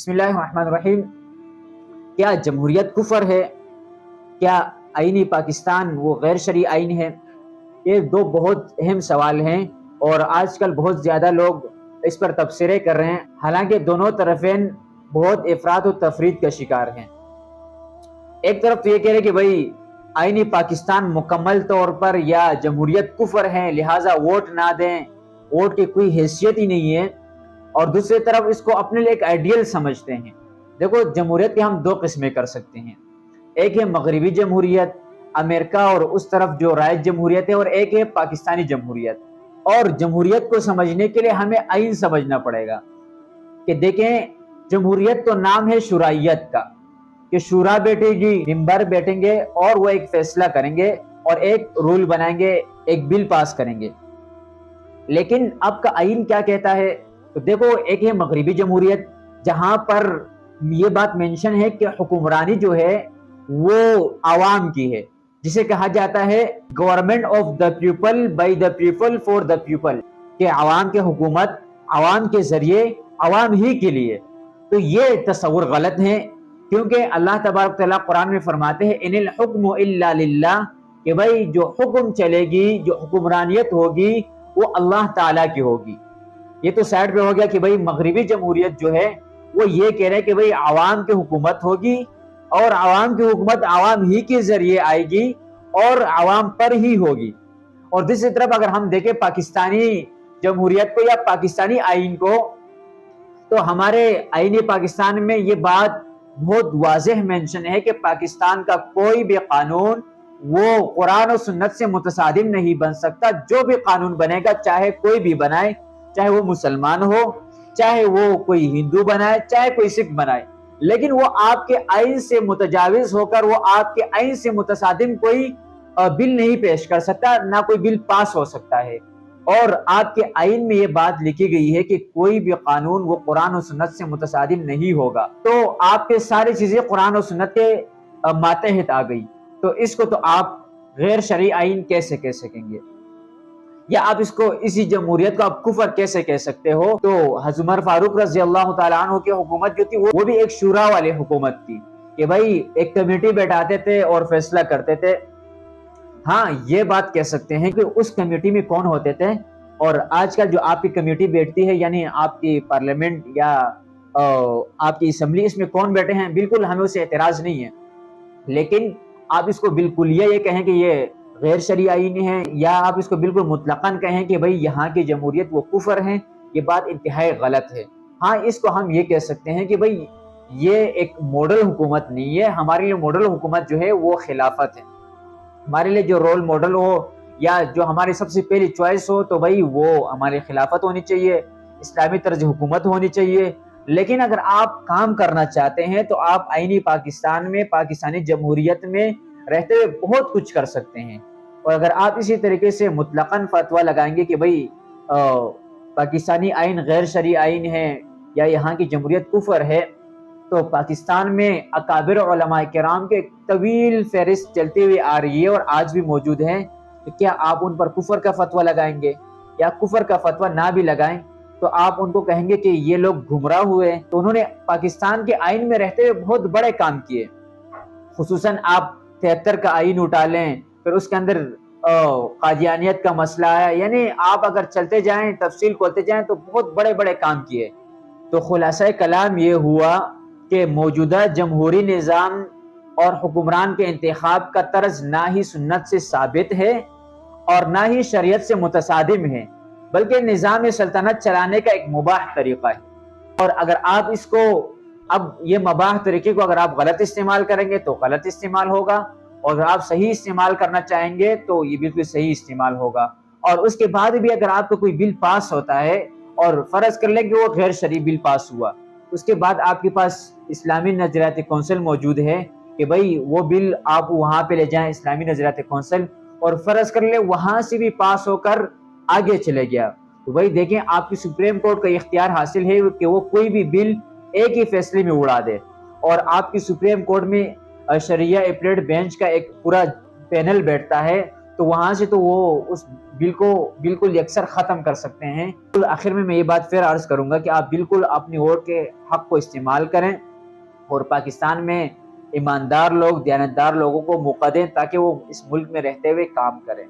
بسم اللہ الرحمن الرحیم۔ کیا جمہوریت کفر ہے؟ کیا آئین پاکستان وہ غیر شرعی آئین ہے؟ یہ دو بہت اہم سوال ہیں اور آج کل بہت زیادہ لوگ اس پر تبصرے کر رہے ہیں، حالانکہ دونوں طرفین بہت افراط و تفرید کا شکار ہیں۔ ایک طرف تو یہ کہہ رہے کہ بھائی آئین پاکستان مکمل طور پر یا جمہوریت کفر ہے، لہٰذا ووٹ نہ دیں، ووٹ کی کوئی حیثیت ہی نہیں ہے، اور دوسری طرف اس کو اپنے لیے ایک آئیڈیل سمجھتے ہیں۔ دیکھو، جمہوریت کے ہم دو قسمیں کر سکتے ہیں، ایک ہے مغربی جمہوریت امریکہ اور اس طرف جو رائج جمہوریت ہے، اور ایک ہے پاکستانی جمہوریت۔ اور جمہوریت کو سمجھنے کے لیے ہمیں آئین سمجھنا پڑے گا کہ دیکھیں، جمہوریت تو نام ہے شورائیت کا، کہ شورا بیٹھے گی، ممبر بیٹھیں گے اور وہ ایک فیصلہ کریں گے اور ایک رول بنائیں گے، ایک بل پاس کریں گے۔ لیکن اب کا آئین کیا کہتا ہے؟ تو دیکھو، ایک ہے مغربی جمہوریت جہاں پر یہ بات مینشن ہے کہ حکمرانی جو ہے وہ عوام کی ہے، جسے کہا جاتا ہے government of the people by the people for the people, کہ عوام کے حکومت عوام کے ذریعے عوام ہی کے لیے۔ تو یہ تصور غلط ہے، کیونکہ اللہ تبارک تعالیٰ قرآن میں فرماتے ہیں ان الحکم الا للہ، کہ بھائی جو حکم چلے گی، جو حکمرانیت ہوگی وہ اللہ تعالیٰ کی ہوگی۔ یہ تو سائڈ پہ ہو گیا کہ بھائی مغربی جمہوریت جو ہے وہ یہ کہہ رہے کہ بھئی عوام کی حکومت ہوگی اور عوام کی حکومت عوام ہی کے ذریعے آئے گی اور عوام پر ہی ہوگی۔ اور دوسری طرف اگر ہم دیکھیں پاکستانی جمہوریت کو یا پاکستانی آئین کو، تو ہمارے آئین پاکستان میں یہ بات بہت واضح مینشن ہے کہ پاکستان کا کوئی بھی قانون وہ قرآن و سنت سے متصادم نہیں بن سکتا۔ جو بھی قانون بنے گا، چاہے کوئی بھی بنائے، چاہے وہ مسلمان ہو، چاہے وہ کوئی ہندو بنائے، چاہے کوئی سکھ بنائے، لیکن وہ آپ کے آئین سے متجاوز ہو کر، وہ آپ کے آئین سے متصادم کوئی بل نہیں پیش کر سکتا، نہ کوئی بل پاس ہو سکتا ہے۔ اور آپ کے آئین میں یہ بات لکھی گئی ہے کہ کوئی بھی قانون وہ قرآن و سنت سے متصادم نہیں ہوگا۔ تو آپ کے ساری چیزیں قرآن و سنت کے ماتحت آ گئی، تو اس کو تو آپ غیر شرعی آئین کیسے کہہ سکیں گے؟ یا آپ اس کو، اسی جمہوریت کو آپ کفر کیسے کہہ سکتے ہو؟ تو حضرت عمر فاروق رضی اللہ تعالیٰ عنہ کی حکومت جو تھی وہ بھی ایک شورا والی حکومت تھی، کہ بھائی ایک کمیٹی بیٹھاتے تھے اور فیصلہ کرتے تھے۔ ہاں، یہ بات کہہ سکتے ہیں کہ اس کمیٹی میں کون ہوتے تھے، اور آج کل جو آپ کی کمیٹی بیٹھتی ہے، یعنی آپ کی پارلیمنٹ یا آپ کی اسمبلی، اس میں کون بیٹھے ہیں، بالکل ہمیں اسے اعتراض نہیں ہے، لیکن آپ اس کو بالکل یہ کہیں کہ یہ غیر شرعی آئین ہے، یا آپ اس کو بالکل مطلقاً کہیں کہ بھئی یہاں کی جمہوریت وہ کفر ہیں، یہ بات انتہائی غلط ہے۔ ہاں، اس کو ہم یہ کہہ سکتے ہیں کہ بھئی یہ ایک ماڈل حکومت نہیں ہے، ہمارے لیے ماڈل حکومت جو ہے وہ خلافت ہے۔ ہمارے لیے جو رول ماڈل ہو یا جو ہماری سب سے پہلی چوائس ہو، تو بھئی وہ ہماری خلافت ہونی چاہیے، اسلامی طرز حکومت ہونی چاہیے۔ لیکن اگر آپ کام کرنا چاہتے ہیں تو آپ آئینی پاکستان میں، پاکستانی جمہوریت میں رہتے ہوئے بہت کچھ کر سکتے ہیں۔ اور اگر آپ اسی طریقے سے مطلقاً فتویٰ لگائیں گے کہ بھئی پاکستانی آئین غیر شرعی آئین ہے یا یہاں کی جمہوریت کفر ہے، تو پاکستان میں اکابر علماء کرام کے طویل فہرست چلتی ہوئی آ رہی ہے اور آج بھی موجود ہیں، تو کیا آپ ان پر کفر کا فتویٰ لگائیں گے؟ یا کفر کا فتویٰ نہ بھی لگائیں تو آپ ان کو کہیں گے کہ یہ لوگ گمراہ ہوئے؟ تو انہوں نے پاکستان کے آئین میں رہتے ہوئے بہت بڑے کام کیے، خصوصاً آپ 73 کا آئین اٹھا لیں، پھر اس کے اندر قادیانیت کا مسئلہ ہے، یعنی آپ اگر چلتے جائیں، تفصیل کھولتے جائیں، تو بہت بڑے بڑے کام کیے۔ تو خلاصہ کلام یہ ہوا کہ موجودہ جمہوری نظام اور حکمران کے انتخاب کا طرز نہ ہی سنت سے ثابت ہے اور نہ ہی شریعت سے متصادم ہے، بلکہ نظام سلطنت چلانے کا ایک مباح طریقہ ہے۔ اور اگر آپ اس کو، اب یہ مباح طریقے کو اگر آپ غلط استعمال کریں گے تو غلط استعمال ہوگا، اور اگر آپ صحیح استعمال کرنا چاہیں گے تو یہ بالکل صحیح استعمال ہوگا۔ اور اس کے بعد بھی اگر آپ کو کوئی بل پاس ہوتا ہے، اور فرض کر لیں کہ وہ غیر شرعی بل پاس ہوا، اس کے بعد آپ کے پاس اسلامی نظریات کونسل موجود ہے کہ بھئی وہ بل آپ وہاں پہ لے جائیں، اسلامی نظریات کونسل، اور فرض کر لیں وہاں سے بھی پاس ہو کر آگے چلے گیا، تو بھئی دیکھیں آپ کی سپریم کورٹ کا اختیار حاصل ہے کہ وہ کوئی بھی بل ایک ہی فیصلے میں اڑا دے، اور آپ کی سپریم کورٹ میں شرعیہ اپلیٹ بینچ کا ایک پورا پینل بیٹھتا ہے، تو وہاں سے تو وہ اس بل کو بالکل یکسر ختم کر سکتے ہیں۔ آخر میں یہ بات پھر عرض کروں گا کہ آپ بالکل اپنی ووٹ کے حق کو استعمال کریں اور پاکستان میں ایماندار لوگ، دیانتدار لوگوں کو موقع دیں تاکہ وہ اس ملک میں رہتے ہوئے کام کریں۔